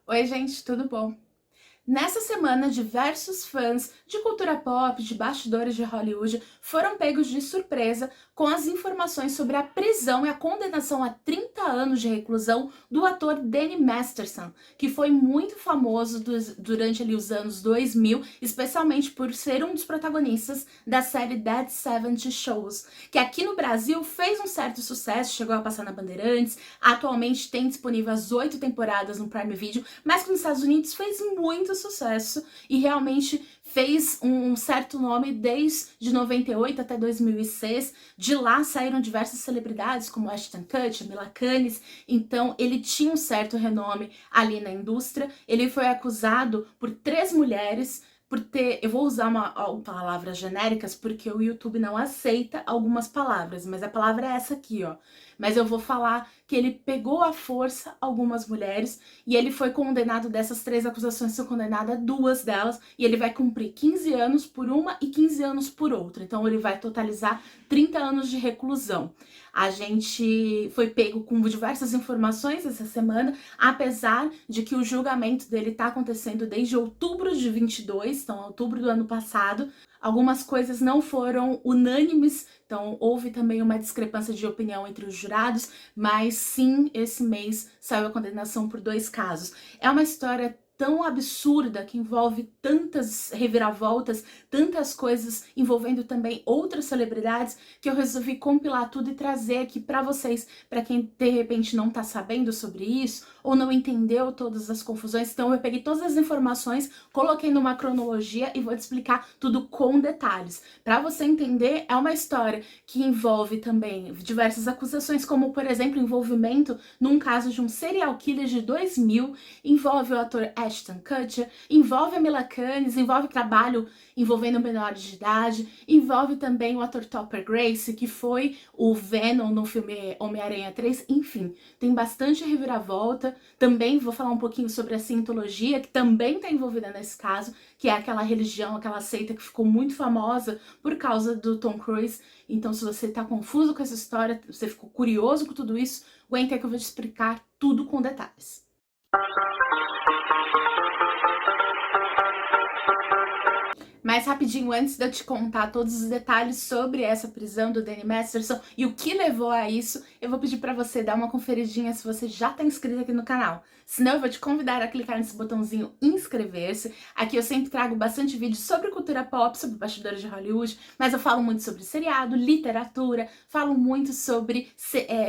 Oi, gente, tudo bom? Nessa semana, diversos fãs de cultura pop, de bastidores de Hollywood, foram pegos de surpresa com as informações sobre a prisão e a condenação a 30 anos de reclusão do ator Danny Masterson, que foi muito famoso durante ali, os anos 2000, especialmente por ser um dos protagonistas da série Dead 70 Shows, que aqui no Brasil fez um certo sucesso, chegou a passar na Bandeirantes, atualmente tem disponível as 8 temporadas no Prime Video, mas que nos Estados Unidos fez muito sucesso e realmente fez um certo nome desde 98 até 2006. De lá saíram diversas celebridades como Ashton Kutcher, Mila Kunis, então ele tinha um certo renome ali na indústria. Ele foi acusado por 3 mulheres por ter, eu vou usar palavras genéricas porque o YouTube não aceita algumas palavras, mas a palavra é essa aqui, ó. Mas eu vou falar que ele pegou à força algumas mulheres e ele foi condenado dessas 3 acusações, foi condenado a 2 delas e ele vai cumprir 15 anos por uma e 15 anos por outra. Então ele vai totalizar 30 anos de reclusão. A gente foi pego com diversas informações essa semana, apesar de que o julgamento dele está acontecendo desde outubro de 22, então outubro do ano passado. Algumas coisas não foram unânimes, então houve também uma discrepância de opinião entre os jurados, mas sim, esse mês saiu a condenação por 2 casos. É uma história tão absurda que envolve tantas reviravoltas, tantas coisas envolvendo também outras celebridades, que eu resolvi compilar tudo e trazer aqui para vocês, para quem de repente não tá sabendo sobre isso ou não entendeu todas as confusões. Então eu peguei todas as informações, coloquei numa cronologia e vou te explicar tudo com detalhes. Para você entender, é uma história que envolve também diversas acusações, como por exemplo, envolvimento num caso de um serial killer de 2000, envolve o ator Ashton Kutcher, envolve a Mila Kunis, envolve trabalho envolvendo menores de idade, envolve também o ator Topper Grace, que foi o Venom no filme Homem-Aranha 3, enfim, tem bastante reviravolta. Também vou falar um pouquinho sobre a Scientologia, que também está envolvida nesse caso, que é aquela religião, aquela seita que ficou muito famosa por causa do Tom Cruise. Então, se você está confuso com essa história, você ficou curioso com tudo isso, aguenta que eu vou te explicar tudo com detalhes. Mas rapidinho, antes de eu te contar todos os detalhes sobre essa prisão do Danny Masterson e o que levou a isso, eu vou pedir para você dar uma conferidinha se você já está inscrito aqui no canal. Senão eu vou te convidar a clicar nesse botãozinho inscrever-se. Aqui eu sempre trago bastante vídeo sobre cultura pop, sobre bastidores de Hollywood, mas eu falo muito sobre seriado, literatura, falo muito sobre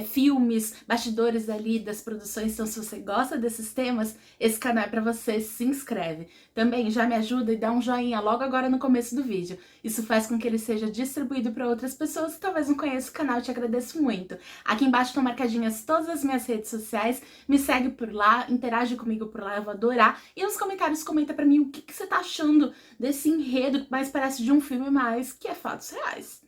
filmes, bastidores ali das produções. Então se você gosta desses temas, esse canal é para você, se inscreve. Também já me ajuda e dá um joinha logo agora no começo do vídeo. Isso faz com que ele seja distribuído para outras pessoas que talvez não conheçam o canal, eu te agradeço muito. Aqui embaixo estão marcadinhas todas as minhas redes sociais, me segue por lá, interage comigo por lá, eu vou adorar. E nos comentários comenta pra mim o que você tá achando desse enredo que mais parece de um filme, mas que é fatos reais.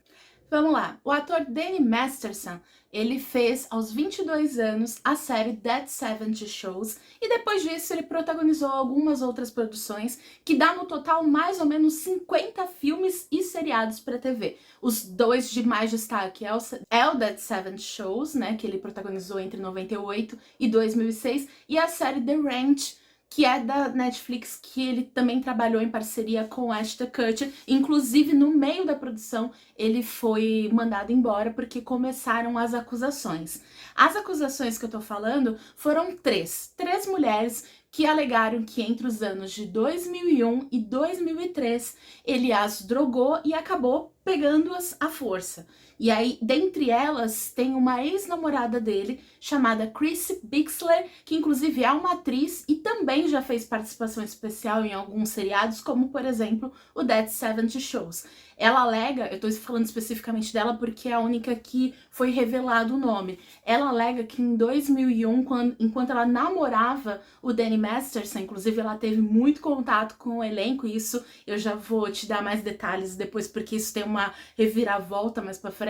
Vamos lá, o ator Danny Masterson, ele fez aos 22 anos a série Dead 70 Shows e depois disso ele protagonizou algumas outras produções que dá no total mais ou menos 50 filmes e seriados para TV. Os 2 de mais destaque é o Dead 70 Shows, né, que ele protagonizou entre 98 e 2006, e a série The Ranch, que é da Netflix, que ele também trabalhou em parceria com Ashton Kutcher. Inclusive, no meio da produção, ele foi mandado embora porque começaram as acusações. As acusações que eu tô falando foram 3 mulheres que alegaram que entre os anos de 2001 e 2003 ele as drogou e acabou pegando-as à força. E aí, dentre elas, tem uma ex-namorada dele, chamada Chris Bixler, que inclusive é uma atriz e também já fez participação especial em alguns seriados, como, por exemplo, o Dead 70 Shows. Ela alega, eu tô falando especificamente dela porque é a única que foi revelado o nome. Ela alega que em 2001, enquanto ela namorava o Danny Masterson, inclusive ela teve muito contato com o elenco, e isso eu já vou te dar mais detalhes depois, porque isso tem uma reviravolta mais pra frente.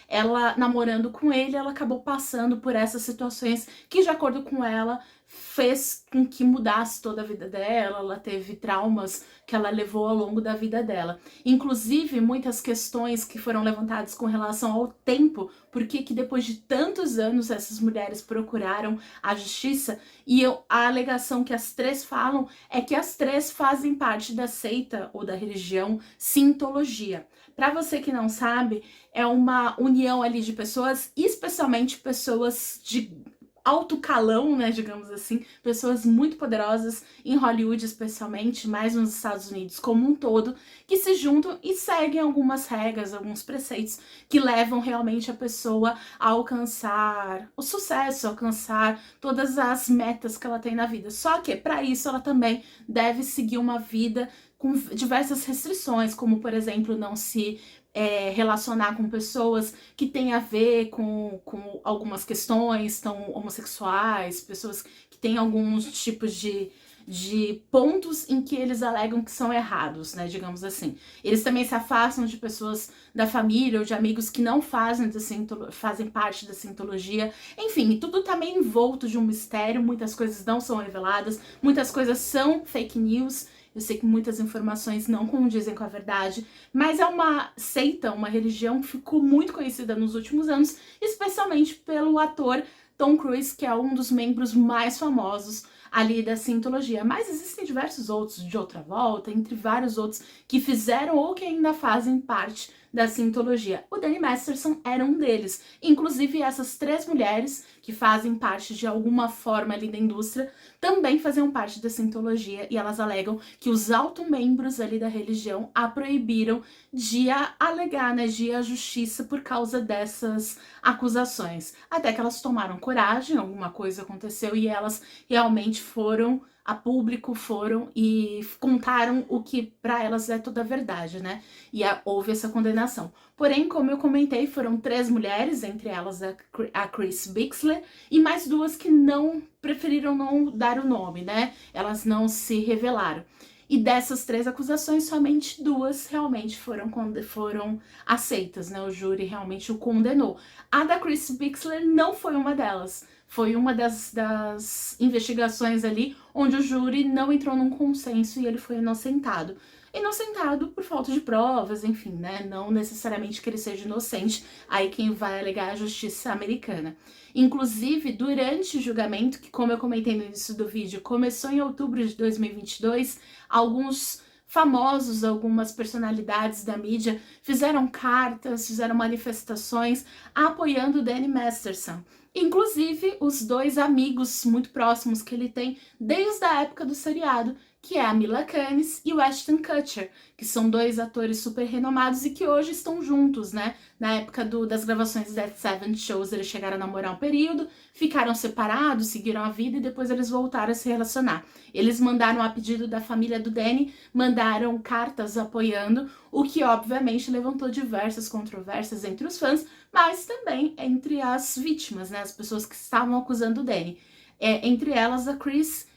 Ela, namorando com ele, ela acabou passando por essas situações que, de acordo com ela, fez com que mudasse toda a vida dela, ela teve traumas que ela levou ao longo da vida dela. Inclusive, muitas questões que foram levantadas com relação ao tempo, porque que depois de tantos anos essas mulheres procuraram a justiça, e a alegação que as três falam é que as três fazem parte da seita ou da religião Scientologia. Para você que não sabe, é uma união ali de pessoas, especialmente pessoas de alto calão, né, digamos assim, pessoas muito poderosas em Hollywood especialmente, mais nos Estados Unidos como um todo, que se juntam e seguem algumas regras, alguns preceitos que levam realmente a pessoa a alcançar o sucesso, alcançar todas as metas que ela tem na vida. Só que para isso ela também deve seguir uma vida com diversas restrições, como por exemplo não se relacionar com pessoas que têm a ver com algumas questões tão homossexuais, pessoas que têm alguns tipos de pontos em que eles alegam que são errados, né, digamos assim. Eles também se afastam de pessoas da família ou de amigos que não fazem parte da Scientologia. Enfim, tudo tá meio envolto de um mistério, muitas coisas não são reveladas, muitas coisas são fake news. Eu sei que muitas informações não condizem com a verdade, mas é uma seita, uma religião que ficou muito conhecida nos últimos anos, especialmente pelo ator Tom Cruise, que é um dos membros mais famosos ali da Scientologia. Mas existem diversos outros, de outra volta, entre vários outros que fizeram ou que ainda fazem parte da Scientologia. O Danny Masterson era um deles. Inclusive, essas três mulheres que fazem parte de alguma forma ali da indústria também faziam parte da Scientologia, e elas alegam que os alto-membros ali da religião a proibiram de alegar, né, de ir à justiça por causa dessas acusações. Até que elas tomaram coragem, alguma coisa aconteceu e elas realmente foram a público, foram e contaram o que para elas é toda a verdade, né? E houve essa condenação. Porém, como eu comentei, foram três mulheres, entre elas a Chris Bixler, e mais duas que preferiram não dar o nome, né? Elas não se revelaram. E dessas três acusações, somente duas realmente foram aceitas, né? O júri realmente o condenou. A da Chris Bixler não foi uma delas. Foi uma das investigações ali onde o júri não entrou num consenso e ele foi inocentado. Inocentado por falta de provas, enfim, né? Não necessariamente que ele seja inocente, aí quem vai alegar é a justiça americana. Inclusive, durante o julgamento, que como eu comentei no início do vídeo, começou em outubro de 2022, alguns famosos, algumas personalidades da mídia fizeram cartas, fizeram manifestações apoiando Danny Masterson. Inclusive, os dois amigos muito próximos que ele tem desde a época do seriado, que é a Mila Kunis e o Ashton Kutcher, que são dois atores super renomados e que hoje estão juntos, né? Na época das gravações do Dead Seven Shows, eles chegaram a namorar um período, ficaram separados, seguiram a vida e depois eles voltaram a se relacionar. Eles mandaram, a pedido da família do Danny, mandaram cartas apoiando, o que obviamente levantou diversas controvérsias entre os fãs, mas também entre as vítimas, né? As pessoas que estavam acusando o Danny. Entre elas a Chris,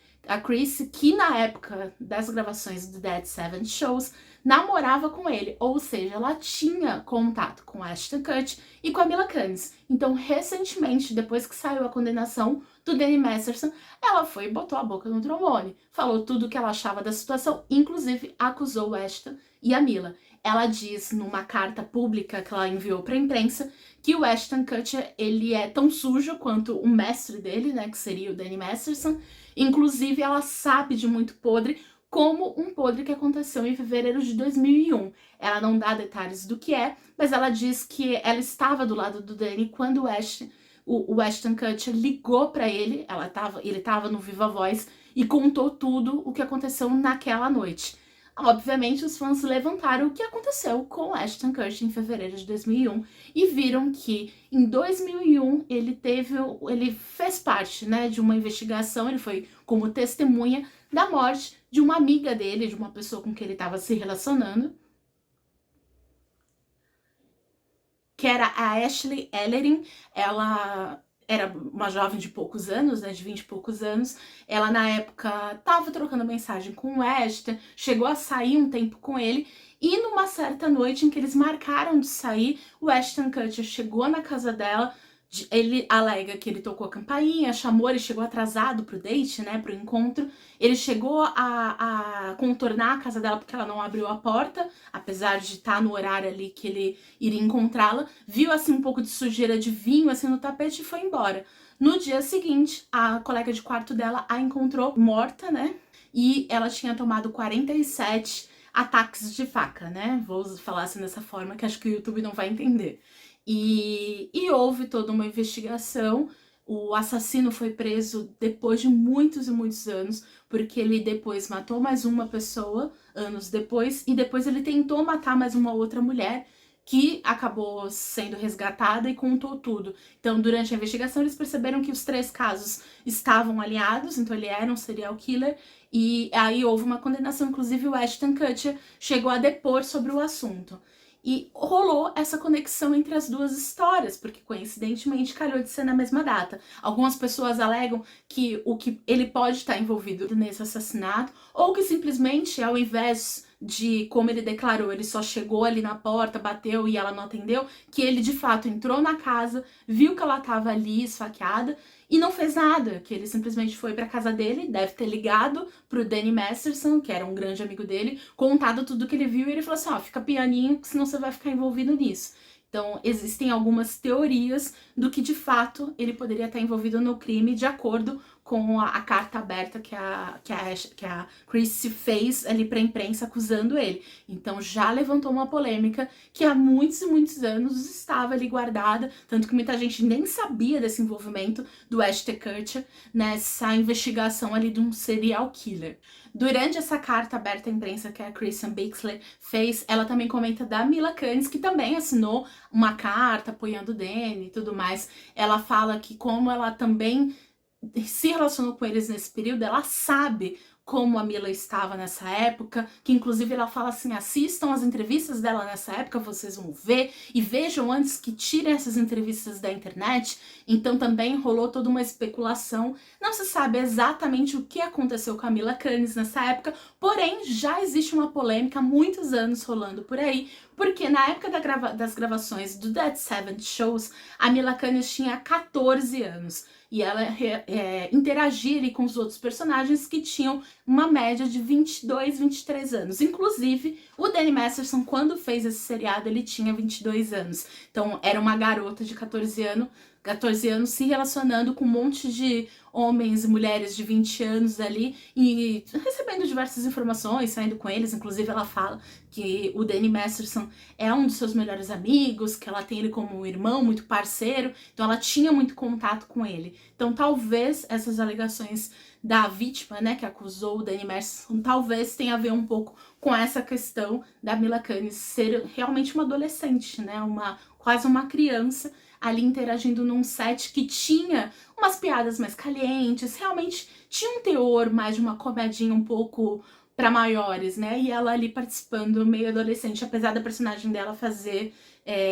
que na época das gravações do Dead Seven Shows, namorava com ele, ou seja, ela tinha contato com Ashton Kutcher e com a Mila Kunis. Então, recentemente, depois que saiu a condenação do Danny Masterson, ela foi e botou a boca no trombone, falou tudo o que ela achava da situação, inclusive acusou o Ashton e a Mila. Ela diz numa carta pública que ela enviou para a imprensa que o Ashton Kutcher, ele é tão sujo quanto o mestre dele, né, que seria o Danny Masterson. Inclusive, ela sabe de muito podre, como um podre que aconteceu em fevereiro de 2001. Ela não dá detalhes do que é, mas ela diz que ela estava do lado do Danny quando o Ashton Kutcher ligou para ele, ele estava no Viva Voz e contou tudo o que aconteceu naquela noite. Obviamente, os fãs levantaram o que aconteceu com Ashton Kutcher em fevereiro de 2001 e viram que em 2001 ele fez parte, né, de uma investigação, ele foi como testemunha da morte de uma amiga dele, de uma pessoa com quem ele estava se relacionando, que era a Ashley Ellerin. Ela era uma jovem de poucos anos, né, de 20 e poucos anos. Ela, na época, tava trocando mensagem com o Ashton, chegou a sair um tempo com ele, e numa certa noite em que eles marcaram de sair, o Ashton Kutcher chegou na casa dela, Ele alega que ele tocou a campainha, chamou, ele chegou atrasado pro date, né, pro encontro. Ele chegou a contornar a casa dela porque ela não abriu a porta, apesar de estar no horário ali que ele iria encontrá-la. Viu, assim, um pouco de sujeira de vinho, assim, no tapete e foi embora. No dia seguinte, a colega de quarto dela a encontrou morta, né, e ela tinha tomado 47 ataques de faca, né? Vou falar assim dessa forma que acho que o YouTube não vai entender. E houve toda uma investigação. O assassino foi preso depois de muitos e muitos anos, porque ele depois matou mais uma pessoa, anos depois, e depois ele tentou matar mais uma outra mulher, que acabou sendo resgatada e contou tudo. Então, durante a investigação, eles perceberam que os 3 casos estavam alinhados, então ele era um serial killer, e aí houve uma condenação, inclusive o Ashton Kutcher chegou a depor sobre o assunto. E rolou essa conexão entre as duas histórias, porque coincidentemente calhou de ser na mesma data. Algumas pessoas alegam que ele pode estar envolvido nesse assassinato, ou que simplesmente, ao invés de, como ele declarou, ele só chegou ali na porta, bateu e ela não atendeu, que ele de fato entrou na casa, viu que ela estava ali esfaqueada e não fez nada, que ele simplesmente foi pra casa dele, deve ter ligado pro Danny Masterson, que era um grande amigo dele, contado tudo que ele viu e ele falou assim, ó, fica pianinho, senão você vai ficar envolvido nisso. Então, existem algumas teorias do que, de fato, ele poderia estar envolvido no crime, de acordo com a carta aberta que a Chrissy fez ali para a imprensa acusando ele. Então, já levantou uma polêmica que há muitos e muitos anos estava ali guardada, tanto que muita gente nem sabia desse envolvimento do Ashton Kutcher nessa investigação ali de um serial killer. Durante essa carta aberta à imprensa que a Christian Bixler fez, ela também comenta da Mila Kunis, que também assinou uma carta apoiando o Danny e tudo mais. Ela fala que como ela também se relacionou com eles nesse período, ela sabe como a Mila estava nessa época, que inclusive ela fala assim, assistam as entrevistas dela nessa época, vocês vão ver, e vejam antes que tirem essas entrevistas da internet. Então também rolou toda uma especulação, não se sabe exatamente o que aconteceu com a Mila Kunis nessa época, porém já existe uma polêmica há muitos anos rolando por aí, porque na época das gravações do Dead Seven Shows, a Mila Kunis tinha 14 anos. E ela interagia ali com os outros personagens que tinham uma média de 22, 23 anos. Inclusive, o Danny Masterson, quando fez esse seriado, ele tinha 22 anos. Então, era uma garota de 14 anos se relacionando com um monte de homens e mulheres de 20 anos ali e recebendo diversas informações, saindo com eles. Inclusive, ela fala que o Danny Masterson é um dos seus melhores amigos, que ela tem ele como um irmão, muito parceiro, então ela tinha muito contato com ele. Então, talvez essas alegações da vítima, né, que acusou o Danny Masterson, talvez tenha a ver um pouco com essa questão da Mila Kunis ser realmente uma adolescente, né, quase uma criança, ali interagindo num set que tinha umas piadas mais calientes, realmente tinha um teor mais de uma comedinha um pouco para maiores, né? E ela ali participando meio adolescente, apesar da personagem dela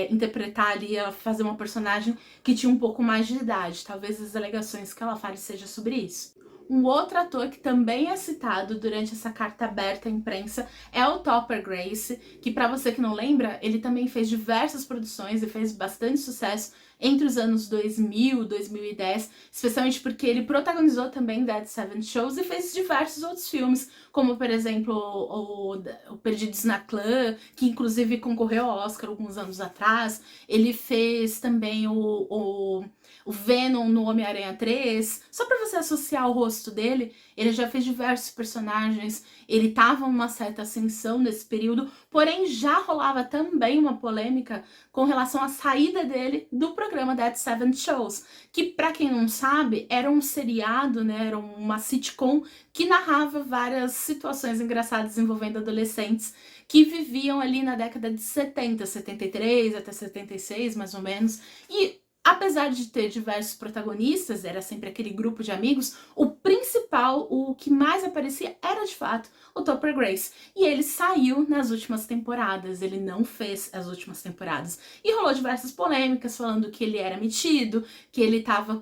interpretar ali, ela fazer uma personagem que tinha um pouco mais de idade. Talvez as alegações que ela fale seja sobre isso. Um outro ator que também é citado durante essa carta aberta à imprensa é o Topper Grace, que, para você que não lembra, ele também fez diversas produções e fez bastante sucesso entre os anos 2000 e 2010, especialmente porque ele protagonizou também Dead Seven Shows e fez diversos outros filmes, como, por exemplo, o Perdidos na Clã, que inclusive concorreu ao Oscar alguns anos atrás. Ele fez também o Venom no Homem-Aranha 3. Só pra você associar o rosto dele, ele já fez diversos personagens, ele tava numa certa ascensão nesse período, porém já rolava também uma polêmica com relação à saída dele do programa Dead Seven Shows, que, pra quem não sabe, era um seriado, né, era uma sitcom que narrava várias situações engraçadas envolvendo adolescentes que viviam ali na década de 70, 73 até 76, mais ou menos, e apesar de ter diversos protagonistas, era sempre aquele grupo de amigos, o principal, o que mais aparecia era de fato o Topper Grace. E ele saiu nas últimas temporadas, ele não fez as últimas temporadas. E rolou diversas polêmicas falando que ele era metido, que ele tava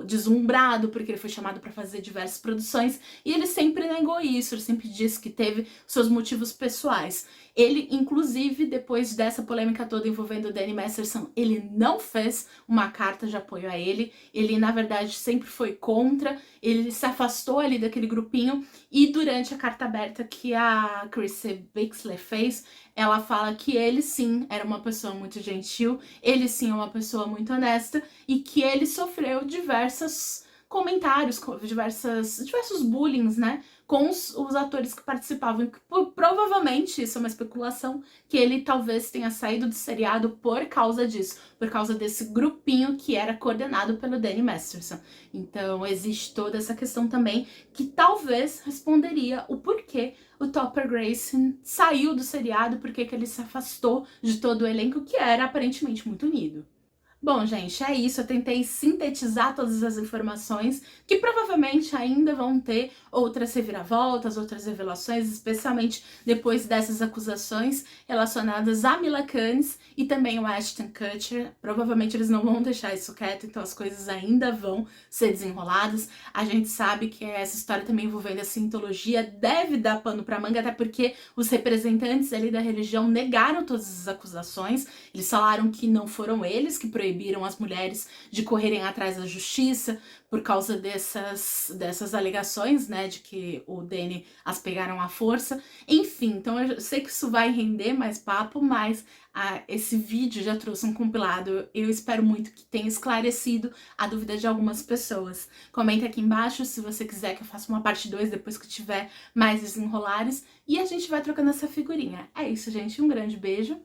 deslumbrado porque ele foi chamado para fazer diversas produções, e ele sempre negou isso, ele sempre disse que teve seus motivos pessoais. Ele, inclusive, depois dessa polêmica toda envolvendo o Danny Masterson, ele não fez uma carta de apoio a ele. Ele, na verdade, sempre foi contra, ele se afastou ali daquele grupinho, e durante a carta aberta que a Chrissy Bixley fez, ela fala que ele sim era uma pessoa muito gentil, ele sim é uma pessoa muito honesta, e que ele sofreu diversos comentários, diversos bullying, né, com os atores que participavam. Que, provavelmente, isso é uma especulação, que ele talvez tenha saído do seriado por causa disso, por causa desse grupinho que era coordenado pelo Danny Masterson. Então existe toda essa questão também, que talvez responderia o porquê o Topper Grace saiu do seriado, porque que ele se afastou de todo o elenco, que era aparentemente muito unido. Bom, gente, é isso. Eu tentei sintetizar todas as informações, que provavelmente ainda vão ter outras reviravoltas, outras revelações, especialmente depois dessas acusações relacionadas a Mila Kunis e também o Ashton Kutcher. Provavelmente eles não vão deixar isso quieto, então as coisas ainda vão ser desenroladas. A gente sabe que essa história também envolvendo a cientologia deve dar pano pra manga, até porque os representantes ali da religião negaram todas as acusações. Eles falaram que não foram eles que proibiram as mulheres de correrem atrás da justiça por causa dessas alegações, né, de que o Danny as pegaram à força. Enfim, então eu sei que isso vai render mais papo, mas esse vídeo já trouxe um compilado. Eu espero muito que tenha esclarecido a dúvida de algumas pessoas. Comenta aqui embaixo se você quiser que eu faça uma parte 2 depois que tiver mais desenrolares, e a gente vai trocando essa figurinha. É isso, gente. Um grande beijo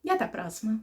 e até a próxima!